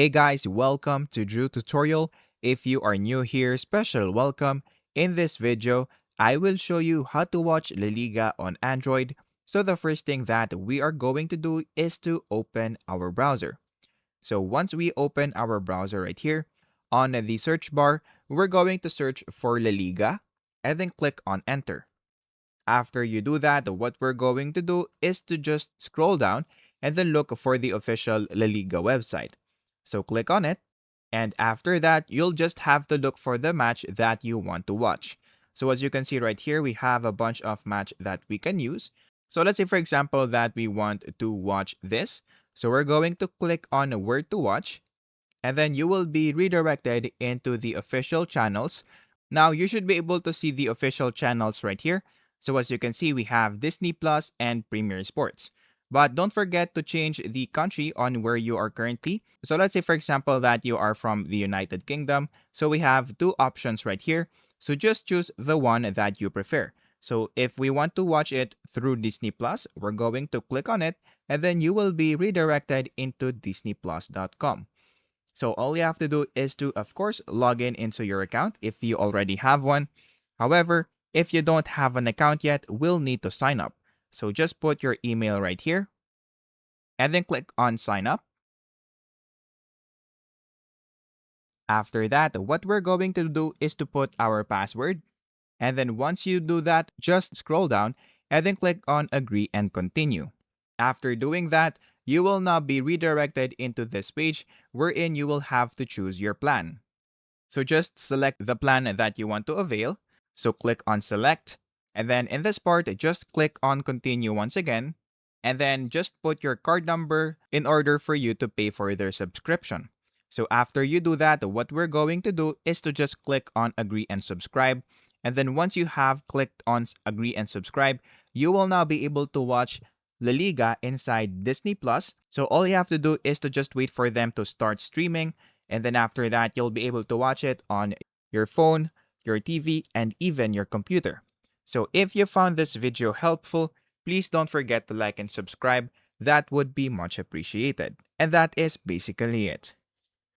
Hey guys, welcome to Drew Tutorial. If you are new here, special welcome. In this video, I will show you how to watch La Liga on Android. So the first thing that we are going to do is to open our browser. So once we open our browser right here, on the search bar, we're going to search for La Liga and then click on enter. After you do that, what we're going to do is to just scroll down and then look for the official La Liga website. So click on it, and after that, you'll just have to look for the match that you want to watch. So as you can see right here, we have a bunch of match that we can use. So let's say for example that we want to watch this. So we're going to click on where to watch, and then you will be redirected into the official channels. Now you should be able to see the official channels right here. So as you can see, we have Disney Plus and Premier Sports. But don't forget to change the country on where you are currently. So let's say for example that you are from the United Kingdom. So we have two options right here. So just choose the one that you prefer. So if we want to watch it through Disney Plus, we're going to click on it, and then you will be redirected into disneyplus.com. So all you have to do is to, of course, log in into your account if you already have one. However, if you don't have an account yet, we'll need to sign up. So just put your email right here and then click on sign up. After that, what we're going to do is to put our password. And then once you do that, just scroll down and then click on agree and continue. After doing that, you will now be redirected into this page wherein you will have to choose your plan. So just select the plan that you want to avail. So click on select. And then in this part, just click on continue once again. And then just put your card number in order for you to pay for their subscription. So after you do that, what we're going to do is to just click on agree and subscribe. And then once you have clicked on agree and subscribe, you will now be able to watch La Liga inside Disney Plus. So all you have to do is to just wait for them to start streaming, and then after that, you'll be able to watch it on your phone, your TV, and even your computer. So if you found this video helpful, please don't forget to like and subscribe. That would be much appreciated. And that is basically it.